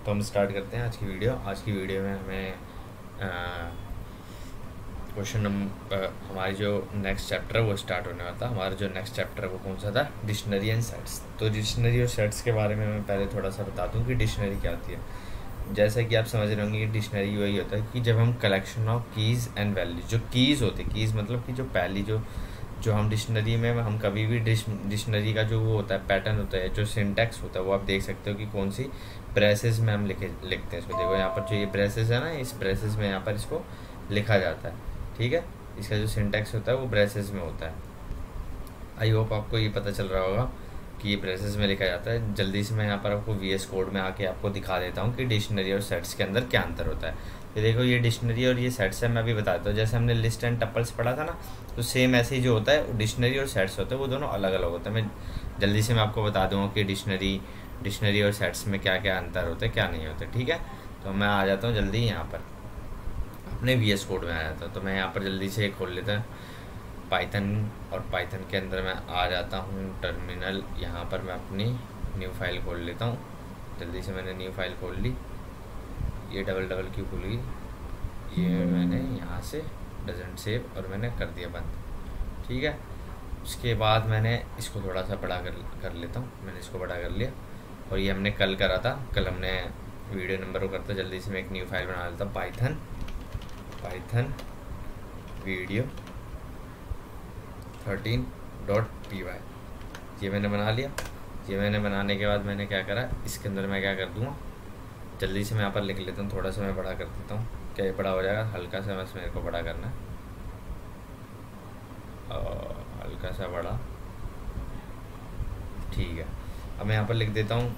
तो हम स्टार्ट करते हैं आज की वीडियो। आज की वीडियो में हमें क्वेश्चन नंबर हमारी जो नेक्स्ट चैप्टर है वो स्टार्ट होने वाला था। हमारा जो नेक्स्ट चैप्टर है वो कौन सा था? Dictionary and sets. तो डिक्शनरी और सेट्स के बारे में मैं पहले थोड़ा सा बता दूं कि डिक्शनरी क्या होती है। जैसा कि आप समझ रहे होंगे कि डिक्शनरी वही होता है कि जब हम collection of keys and values, जो कीज़ होते हैं, कीज़ मतलब कि जो पहली जो हम डिक्शनरी में हम कभी भी डिक्शनरी का जो वो होता है पैटर्न होता है, जो सिंटैक्स होता है, वो आप देख सकते हो कि कौन सी ब्रेसेस में हम लिखते हैं इसको। देखो यहाँ पर जो ये ब्रेसेस है ना, इस ब्रेसेस में यहाँ पर इसको लिखा जाता है। ठीक है, इसका जो सिंटैक्स होता है वो ब्रेसेस में होता है। आई होप आपको ये पता चल रहा होगा कि ये ब्रेसेस में लिखा जाता है। जल्दी से मैं यहाँ पर आपको VS कोड में आके आपको दिखा देता हूँ कि डिक्शनरी और सेट्स के अंदर क्या अंतर होता है। तो देखो ये डिक्शनरी और ये सेट्स है, मैं अभी बताता हूँ। जैसे हमने लिस्ट एंड टपल्स पढ़ा था ना, तो सेम ऐसे ही जो होता है डिक्शनरी और सेट्स होते हैं, वो दोनों अलग अलग होते हैं। मैं जल्दी से मैं आपको बता दूँगा कि डिक्शनरी और सेट्स में क्या क्या अंतर होते हैं, क्या नहीं होते। ठीक है, तो मैं आ जाता हूँ जल्दी यहाँ पर अपने VS कोड में आ जाता हूँ। तो मैं यहाँ पर जल्दी से खोल लेता हूँ पाइथन, और पाइथन के अंदर मैं आ जाता हूँ टर्मिनल। यहाँ पर मैं अपनी न्यू फाइल खोल लेता हूँ। जल्दी से मैंने न्यू फाइल खोल ली। ये डबल क्यों खुल गई? ये मैंने यहाँ से डजंट सेव और मैंने कर दिया बंद। ठीक है, उसके बाद मैंने इसको थोड़ा सा बड़ा कर लेता हूँ। मैंने इसको बड़ा कर लिया, और ये हमने कल करा था। कल हमने वीडियो नंबर को करता। जल्दी से मैं एक न्यू फाइल बना लेता हूँ, पाइथन वीडियो 13.py। ये मैंने बना लिया। ये मैंने बनाने के बाद मैंने क्या करा, इसके अंदर मैं क्या कर दूँगा, जल्दी से मैं यहाँ पर लिख लेता हूँ। थोड़ा सा मैं बड़ा कर देता हूँ। क्या ये बड़ा हो जाएगा? हल्का सा बस मेरे को बड़ा करना है, हल्का सा बड़ा। ठीक है, अब मैं यहाँ पर लिख देता हूँ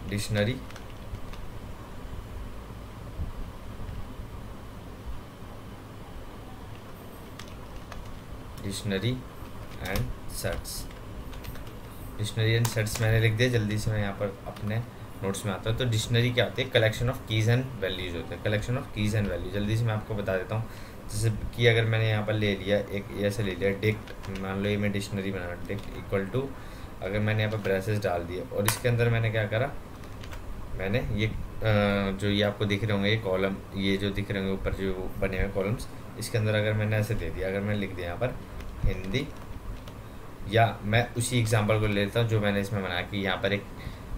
dictionary and sets. Dictionary and sets मैंने लिख दिया। जल्दी से मैं यहाँ पर अपने नोट्स में आता हूँ। तो डिक्शनरी क्या होती है? Collection of keys and values होते हैं। Collection of keys and values जल्दी से मैं आपको बता देता हूँ। जैसे कि अगर मैंने यहाँ पर ले लिया एक ऐसे ले लिया डिक्ट, मान लो ये मैं डिक्शनरी बना डिक्ट इक्वल टू, अगर मैंने यहाँ पर ब्रेसेस डाल दिए और इसके अंदर मैंने क्या करा, मैंने ये जो ये आपको दिख रहे होंगे ये कॉलम, ये जो दिख रहे होंगे ऊपर जो बने हुए कॉलम्स, इसके अंदर अगर मैंने ऐसे दे दिया, अगर मैंने लिख दिया यहाँ पर हिंदी, या मैं उसी एग्जांपल को ले लेता हूँ जो मैंने इसमें बनाया कि यहाँ पर एक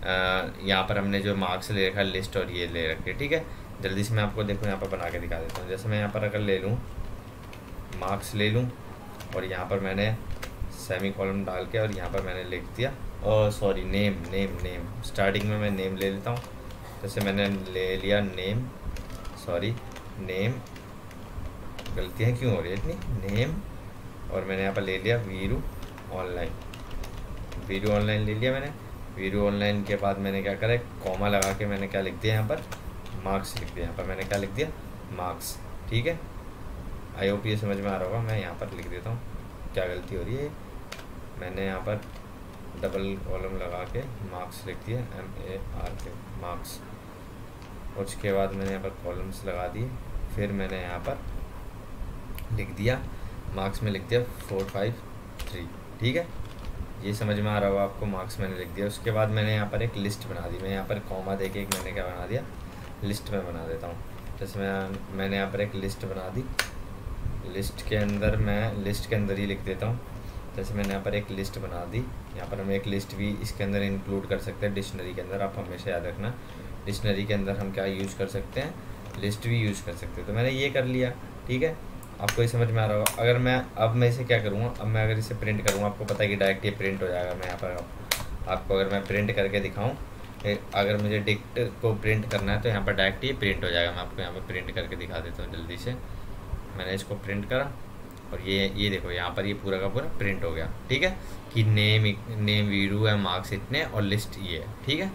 यहाँ पर हमने जो मार्क्स ले रखा है लिस्ट, और ये ले रखे। ठीक है, जल्दी से मैं आपको देखो यहाँ पर बना के दिखा देता हूँ। जैसे मैं यहाँ पर अगर ले लूँ मार्क्स ले लूँ, और यहाँ पर मैंने सेमी कॉलम डाल के और यहाँ पर मैंने लिख दिया, और सॉरी नेम स्टार्टिंग में मैं नेम ले लेता हूँ। जैसे मैंने ले लिया नेम, सॉरी नेम, गलतियाँ क्यों हो रही है इतनी, नेम, और मैंने यहाँ पर ले लिया वीरू ऑनलाइन ले लिया मैंने। वीरू ऑनलाइन के बाद मैंने क्या करा, कॉमा लगा के मैंने क्या लिख दिया यहाँ पर, मार्क्स लिख दिया। यहाँ पर मैंने क्या लिख दिया, मार्क्स। ठीक है, आई होप ये समझ में आ रहा होगा। मैं यहाँ पर लिख देता हूँ, क्या गलती हो रही है, मैंने यहाँ पर डबल कॉलम लगा के मार्क्स लिख दिया, MARK मार्क्स। और उसके बाद मैंने यहाँ पर कॉलम्स लगा दिए, फिर मैंने यहाँ पर लिख दिया मार्क्स में लिख दिया 453। ठीक है, ये समझ में आ रहा होगा आपको, मार्क्स मैंने लिख दिया। उसके बाद मैंने यहाँ पर एक लिस्ट बना दी। मैं यहाँ पर कॉमा दे के एक मैंने क्या बना दिया, लिस्ट में बना देता हूँ। जैसे मैंने यहाँ पर एक लिस्ट बना दी, लिस्ट के अंदर मैं लिस्ट के अंदर ही लिख देता हूँ। जैसे मैंने यहाँ पर एक लिस्ट बना दी, यहाँ पर हम एक लिस्ट भी इसके अंदर इंक्लूड कर सकते हैं डिक्शनरी के अंदर। आप हमेशा याद रखना, डिक्शनरी के अंदर हम क्या यूज़ कर सकते हैं, लिस्ट भी यूज़ कर सकते हैं। तो मैंने ये कर लिया। ठीक है, आपको ये समझ में आ रहा होगा। अगर मैं इसे क्या करूँगा, अब मैं अगर इसे प्रिंट करूँगा, आपको पता है कि डायरेक्ट ये प्रिंट हो जाएगा। मैं यहाँ पर आपको अगर मैं प्रिंट करके दिखाऊँ, अगर मुझे डिक्ट को प्रिंट करना है तो यहाँ पर डायरेक्ट ये प्रिंट हो जाएगा। मैं आपको यहाँ पर प्रिंट करके दिखा देता हूँ जल्दी से। मैंने इसको प्रिंट करा, और ये देखो यहाँ पर ये पूरा का पूरा प्रिंट हो गया। ठीक है, कि नेम वीरू है, मार्क्स इतने, और लिस्ट ये है। ठीक है,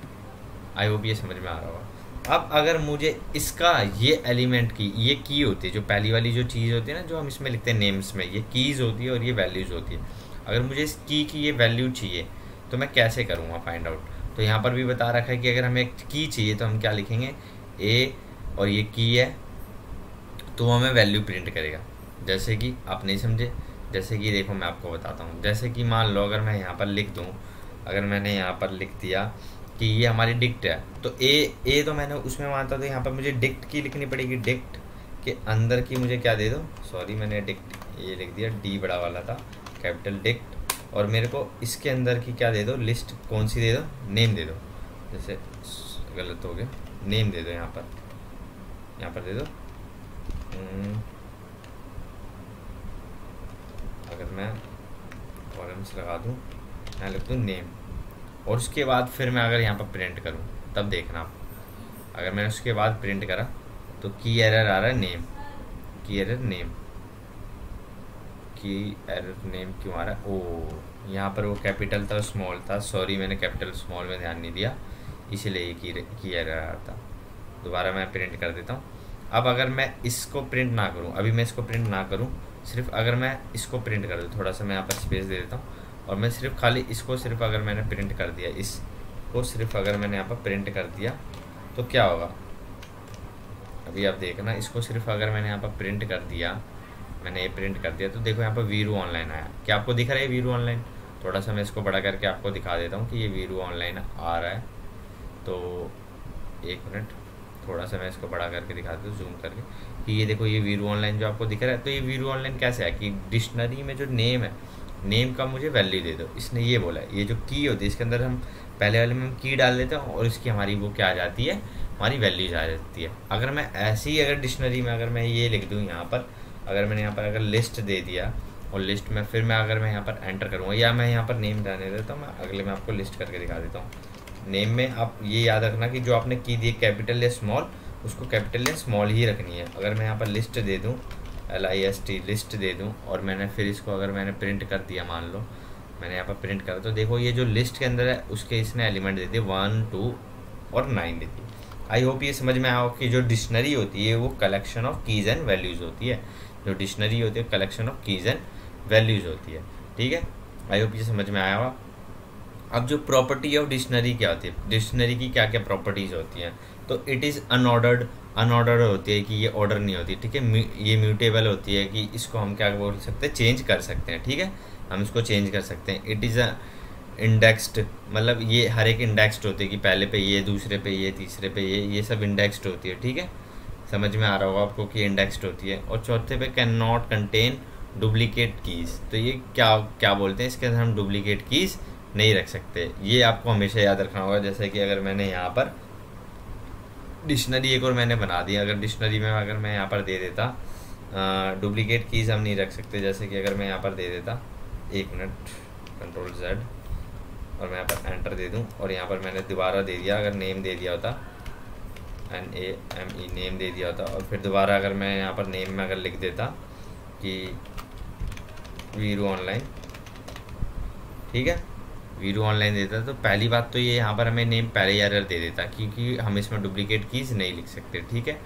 आई होप ये समझ में आ रहा होगा। अब अगर मुझे इसका ये एलिमेंट की ये की होती है, जो पहली वाली जो चीज़ होती है ना, जो हम इसमें लिखते हैं नेम्स में, ये कीज़ होती है और ये वैल्यूज़ होती है। अगर मुझे इस की ये वैल्यू चाहिए तो मैं कैसे करूँगा फाइंड आउट? तो यहाँ पर भी बता रखा है कि अगर हमें एक की चाहिए तो हम क्या लिखेंगे, ए, और ये की है तो वो हमें वैल्यू प्रिंट करेगा। जैसे कि आप नहीं समझे, जैसे कि देखो मैं आपको बताता हूँ। जैसे कि मान लो अगर मैं यहाँ पर लिख दूँ, अगर मैंने यहाँ पर लिख दिया कि ये हमारी डिक्ट है, तो ए तो मैंने उसमें मानता, तो यहाँ पर मुझे डिक्ट की लिखनी पड़ेगी। डिक्ट के अंदर की मुझे क्या दे दो, सॉरी मैंने डिक्ट ये लिख दिया, डी बड़ा वाला था, कैपिटल डिक्ट। और मेरे को इसके अंदर की क्या दे दो, लिस्ट कौन सी दे दो, नेम दे दो। जैसे गलत हो गया, नेम दे दो, यहाँ पर दे दो। अगर मैं कॉलम्स लगा दूँ, यहाँ लिख दूँ नेम, और उसके बाद फिर मैं अगर यहाँ पर प्रिंट करूँ तब देखना आप, अगर मैंने उसके बाद प्रिंट करा तो की एरर आ रहा है नेम, की एरर नेम, की एरर नेम क्यों आ रहा है, ओ यहाँ पर वो कैपिटल था स्मॉल था, सॉरी मैंने कैपिटल स्मॉल में ध्यान नहीं दिया, इसीलिए ये की एरर आ रहा था। दोबारा मैं प्रिंट कर देता हूँ। अब अगर मैं इसको प्रिंट ना करूँ, अभी मैं इसको प्रिंट ना करूँ, सिर्फ अगर मैं इसको प्रिंट कर दूँ, थोड़ा सा मैं यहाँ पर स्पेस दे देता हूँ, और मैं सिर्फ खाली इसको सिर्फ अगर मैंने प्रिंट कर दिया, इसको सिर्फ अगर मैंने यहाँ पर प्रिंट कर दिया तो क्या होगा, अभी आप देखना, इसको सिर्फ अगर मैंने यहाँ पर प्रिंट कर दिया, मैंने ये प्रिंट कर दिया, तो देखो यहाँ पर वीरू ऑनलाइन आया। क्या आपको दिख रहा है वीरू ऑनलाइन? थोड़ा सा मैं इसको बड़ा करके आपको दिखा देता हूँ कि ये वीरू ऑनलाइन आ रहा है। तो एक मिनट, थोड़ा सा मैं इसको बड़ा करके दिखा देता हूँ जूम करके, कि ये देखो ये वीरू ऑनलाइन जो आपको दिख रहा है। तो ये वीरू ऑनलाइन कैसे है कि डिक्शनरी में जो नेम है, नेम का मुझे वैल्यू दे दो, इसने ये बोला है। ये जो की होती है इसके अंदर हम पहले वाले में हम की डाल देते हैं और इसकी हमारी वो क्या आ जाती है, हमारी वैल्यूज आ जाती है। अगर मैं ऐसे ही अगर डिक्शनरी में अगर मैं ये लिख दूँ यहाँ पर, अगर मैंने यहाँ पर अगर लिस्ट दे दिया और लिस्ट में फिर मैं अगर मैं यहाँ पर एंटर करूँगा, या मैं यहाँ पर नेम जाने देता हूँ, मैं अगले में आपको लिस्ट करके दिखा देता हूँ। नेम में आप ये याद रखना कि जो आपने की दी कैपिटल या स्मॉल, उसको कैपिटल या स्मॉल ही रखनी है। अगर मैं यहाँ पर लिस्ट दे दूँ, LIST लिस्ट दे दूँ, और मैंने फिर इसको अगर मैंने प्रिंट कर दिया, मान लो मैंने यहाँ पर प्रिंट करा, तो देखो ये जो लिस्ट के अंदर है उसके इसने एलिमेंट दे दिए 1, 2 और 9 दे दिए। आई होप ये समझ में आया कि जो डिक्शनरी होती है वो collection of keys and values होती है। जो डिक्शनरी होती है collection of keys and values होती है। ठीक है, आई होप ये समझ में आया होगा। अब जो प्रॉपर्टी ऑफ डिक्शनरी क्या होती है, डिक्शनरी की क्या क्या प्रॉपर्टीज़ होती हैं, तो इट इज़ अनऑर्डर्ड होती है कि ये ऑर्डर नहीं होती। ठीक है, ये म्यूटेबल होती है कि इसको हम क्या बोल सकते हैं, चेंज कर सकते हैं। ठीक है, हम इसको चेंज कर सकते हैं। इट इज़ अ इंडेक्स्ड, मतलब ये हर एक इंडेक्स्ड होती है कि पहले पे ये, दूसरे पे ये, तीसरे पे ये सब इंडेक्स्ड होती है। ठीक है, समझ में आ रहा होगा आपको कि इंडेक्स्ड होती है। और चौथे पे can not contain duplicate keys, तो ये क्या बोलते हैं, इसके अंदर हम डुप्लीकेट कीज़ नहीं रख सकते। ये आपको हमेशा याद रखना होगा। जैसे कि अगर मैंने यहाँ पर डिक्शनरी एक और मैंने बना दी, अगर डिक्शनरी में अगर मैं यहाँ पर दे देता डुप्लीकेट कीज़ हम नहीं रख सकते। जैसे कि अगर मैं यहाँ पर दे देता, एक मिनट, Ctrl+Z, और मैं यहाँ पर एंटर दे दूँ, और यहाँ पर मैंने दोबारा दे दिया, अगर नेम दे दिया होता, NAME नेम दे दिया होता, और फिर दोबारा अगर मैं यहाँ पर नेम में अगर लिख देता कि वीरू ऑनलाइन, ठीक है, वीरू ऑनलाइन देता, तो पहली बात तो ये यहाँ पर हमें नेम पहले ही एरर दे देता, क्योंकि हम इसमें डुप्लीकेट कीज़ नहीं लिख सकते। ठीक है,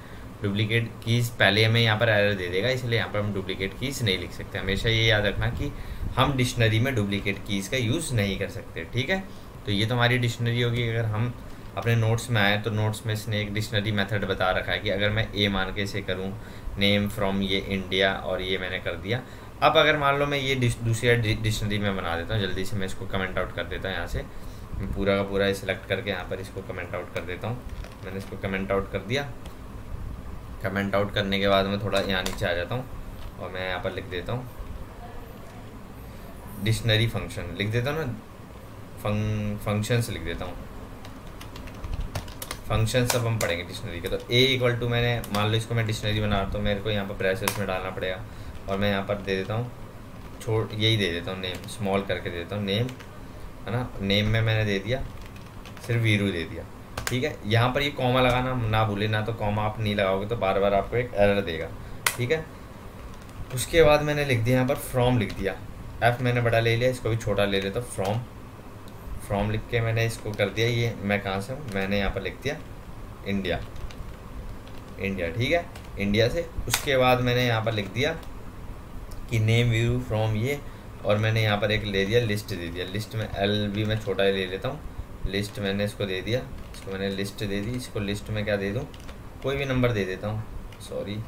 डुप्लीकेट कीज़ पहले हमें यहाँ पर एरर दे देगा, इसलिए यहाँ पर हम डुप्लीकेट कीज़ नहीं लिख सकते। हमेशा ये याद रखना कि हम डिक्शनरी में डुप्लीकेट कीज़ का यूज़ नहीं कर सकते। ठीक है, तो ये तो हमारी डिक्शनरी होगी। अगर हम अपने नोट्स में आए तो नोट्स में इसने एक डिक्शनरी मेथड बता रखा है कि अगर मैं ए मान के इसे करूँ, नेम फ्रॉम ये इंडिया, और ये मैंने कर दिया। अब अगर मान लो मैं ये दूसरी डिक्शनरी में बना देता हूँ, जल्दी से मैं इसको कमेंट आउट कर देता हूँ। यहाँ से मैं पूरा का पूरा सिलेक्ट करके यहाँ पर इसको कमेंट आउट कर देता हूँ। मैंने इसको कमेंट आउट कर दिया। कमेंट आउट करने के बाद मैं थोड़ा यहाँ नीचे आ जाता हूँ और मैं यहाँ पर लिख देता हूँ डिक्शनरी फंक्शन, लिख देता हूँ ना, फंक्शंस लिख देता हूँ। फंक्शन सब हम पढ़ेंगे डिक्शनरी के। तो A = मैंने मान लो इसको मैं डिक्शनरी बना रहा हूँ, तो मेरे को यहाँ पर ब्रैकेट्स में डालना पड़ेगा, और मैं यहाँ पर दे देता हूँ यही दे देता हूँ नेम, स्मॉल करके दे देता हूँ नेम, है ना। नेम में मैंने दे दिया, सिर्फ वीरू दे दिया। ठीक है, यहाँ पर ये कॉमा लगाना ना भूले, ना तो कॉमा आप नहीं लगाओगे तो बार बार आपको एक एरर देगा। ठीक है, उसके बाद मैंने लिख दिया यहाँ पर फ्रॉम लिख दिया, F मैंने बड़ा ले लिया, इसको भी छोटा ले लेता हूँ। फ्रॉम लिख के मैंने इसको कर दिया, ये मैं कहाँ से हूँ, मैंने यहाँ पर लिख दिया इंडिया। ठीक है, इंडिया से। उसके बाद मैंने यहाँ पर लिख दिया कि नेम व्यू फ्रॉम ये, और मैंने यहाँ पर एक ले दिया लिस्ट दे दिया। लिस्ट में L भी मैं छोटा ले लेता हूँ, लिस्ट मैंने इसको दे दिया, इसको मैंने लिस्ट दे दी। इसको लिस्ट में क्या दे दूँ, कोई भी नंबर दे देता हूँ, सॉरी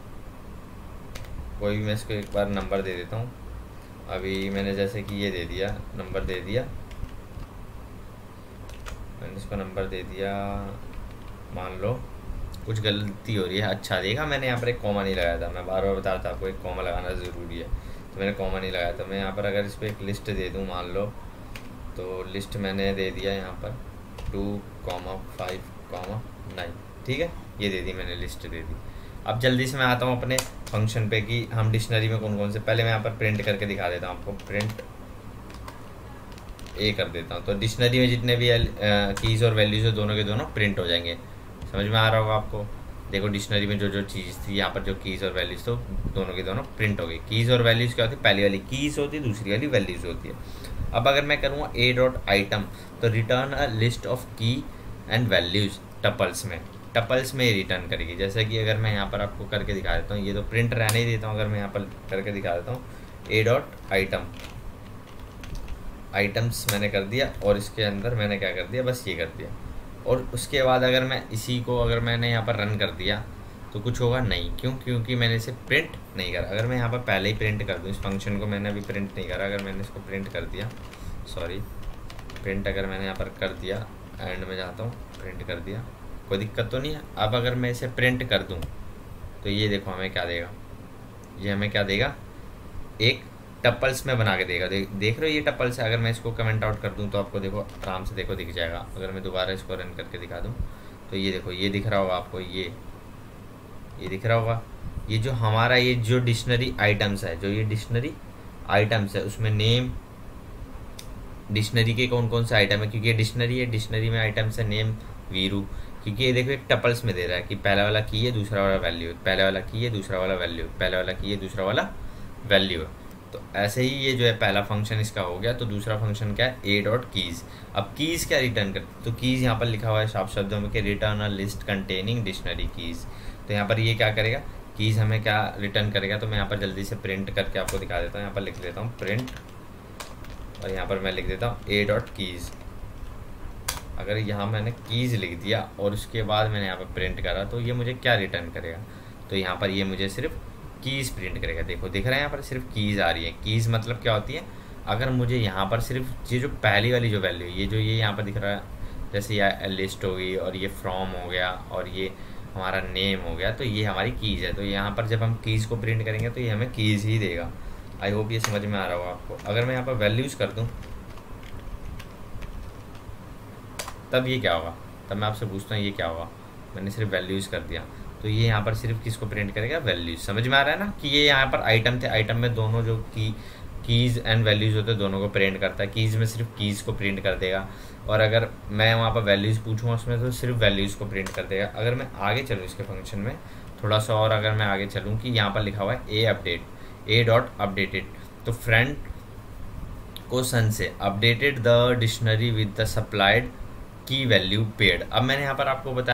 कोई भी मैं इसको एक बार नंबर दे देता हूँ। अभी मैंने जैसे कि ये दे दिया, नंबर दे दिया मैंने इसको नंबर दे दिया, मान लो कुछ गलती हो रही है। अच्छा देखा, मैंने यहाँ पर एक कॉमा नहीं लगाया था, मैं बार बार बता रहा था आपको एक कॉमा लगाना ज़रूरी है, तो मैंने कॉमा नहीं लगाया था। मैं यहाँ पर अगर इस पर एक लिस्ट दे दूँ मान लो, तो लिस्ट मैंने दे दिया यहाँ पर 2,5,9, ठीक है, ये दे दी मैंने, लिस्ट दे दी। अब जल्दी से मैं आता हूँ अपने फंक्शन पे कि हम डिक्शनरी में कौन कौन से, पहले मैं यहाँ पर प्रिंट करके दिखा देता हूँ आपको, प्रिंट ए कर देता हूँ। तो डिक्शनरी में जितने भी कीज़ और वैल्यूज़ है दोनों के दोनों प्रिंट हो जाएंगे। समझ में आ रहा होगा आपको। देखो डिक्शनरी में जो जो चीज़ थी, यहाँ पर जो कीज़ और वैल्यूज़ तो दोनों की दोनों प्रिंट हो गई। कीज़ और वैल्यूज़ क्या होती है, पहली वाली कीज़ होती है, दूसरी वाली वैल्यूज़ होती है। अब अगर मैं करूँगा ए डॉट आइटम, तो रिटर्न अ लिस्ट ऑफ की एंड वैल्यूज़ टपल्स में रिटर्न करेगी। जैसे कि अगर मैं यहाँ पर आपको करके दिखा देता हूँ, ये तो प्रिंट रहने ही देता हूँ, अगर मैं यहाँ पर करके दिखा देता हूँ ए डॉट आइटम, आइटम्स मैंने कर दिया, और इसके अंदर मैंने क्या कर दिया, बस ये कर दिया। और उसके बाद अगर मैं इसी को अगर मैंने यहाँ पर रन कर दिया तो कुछ होगा नहीं, क्यों, क्योंकि मैंने इसे प्रिंट नहीं करा। अगर मैं यहाँ पर पहले ही प्रिंट कर दूँ, इस फंक्शन को मैंने अभी प्रिंट नहीं करा, अगर मैंने इसको प्रिंट कर दिया, सॉरी प्रिंट अगर मैंने यहाँ पर कर दिया, एंड में जाता हूँ, प्रिंट कर दिया, कोई दिक्कत तो नहीं है। अब अगर मैं इसे प्रिंट कर दूँ तो ये देखो हमें क्या देगा, ये हमें क्या देगा, एक टपल्स में बना के देगा। देख रहे हो ये टपल्स है। अगर मैं इसको कमेंट आउट कर दूं तो आपको देखो आराम से देखो दिख जाएगा। अगर मैं दोबारा इसको रन करके दिखा दूं तो ये देखो, ये दिख रहा होगा आपको, ये दिख रहा होगा। ये जो हमारा ये जो डिक्शनरी आइटम्स है, जो ये डिक्शनरी आइटम्स है, उसमें नेम, डिक्शनरी के कौन कौन से आइटम है, क्योंकि ये डिक्शनरी है, डिक्शनरी में आइटम्स है नेम वीरू, क्योंकि ये देखो एक टपल्स में दे रहा है कि पहला वाला की है, दूसरा वाला वैल्यू, पहला वाला की है, दूसरा वाला वैल्यू, पहला वाला की है, दूसरा वाला वैल्यू है। तो ऐसे ही ये जो है पहला फंक्शन इसका हो गया। तो दूसरा फंक्शन क्या है, ए डॉट कीज़। अब कीज़ क्या रिटर्न कर, तो कीज़ यहाँ पर लिखा हुआ है साफ शब्दों में कि return a list containing dictionary keys. तो यहाँ पर ये क्या करेगा, कीज़ हमें क्या रिटर्न करेगा। तो मैं यहाँ पर जल्दी से प्रिंट करके आपको दिखा देता हूँ। यहाँ पर लिख देता हूँ प्रिंट, और यहाँ पर मैं लिख देता हूँ ए डॉट कीज़। अगर यहाँ मैंने कीज़ लिख दिया और उसके बाद मैंने यहाँ पर प्रिंट करा तो ये मुझे क्या रिटर्न करेगा, तो यहाँ पर ये मुझे सिर्फ कीज़ प्रिंट करेगा। देखो दिख रहा है यहाँ पर सिर्फ कीज़ आ रही है। कीज़ मतलब क्या होती है, अगर मुझे यहाँ पर सिर्फ ये जो पहली वाली जो वैल्यू, ये जो ये यहाँ पर दिख रहा है, जैसे ये लिस्ट हो गई और ये फ्रॉम हो गया और ये हमारा नेम हो गया, तो ये हमारी कीज़ है। तो यहाँ पर जब हम कीज़ को प्रिंट करेंगे तो ये हमें कीज़ ही देगा। आई होप ये समझ में आ रहा होगा आपको। अगर मैं यहाँ पर वैल्यूज़ कर दूँ तब ये क्या होगा, तब मैं आपसे पूछता हूँ ये क्या होगा। मैंने सिर्फ वैल्यूज़ कर दिया तो ये यहाँ पर सिर्फ किसको प्रिंट करेगा, वैल्यूज। समझ में आ रहा है ना कि ये यहाँ पर आइटम थे, आइटम में दोनों जो कीज़ एंड वैल्यूज़ होते हैं दोनों को प्रिंट करता है। कीज़ में सिर्फ कीज़ को प्रिंट कर देगा, और अगर मैं वहाँ पर वैल्यूज़ पूछूँगा उसमें तो सिर्फ वैल्यूज़ को प्रिंट कर देगा। अगर मैं आगे चलूँ इसके फंक्शन में थोड़ा सा, और अगर मैं आगे चलूँ कि यहाँ पर लिखा हुआ है ए अपडेट, ए डॉट अपडेटेड, तो फ्रेंड को सन से updated the dictionary with the supplied की वैल्यू पेड। अब मैंने यहाँ पर आपको बताया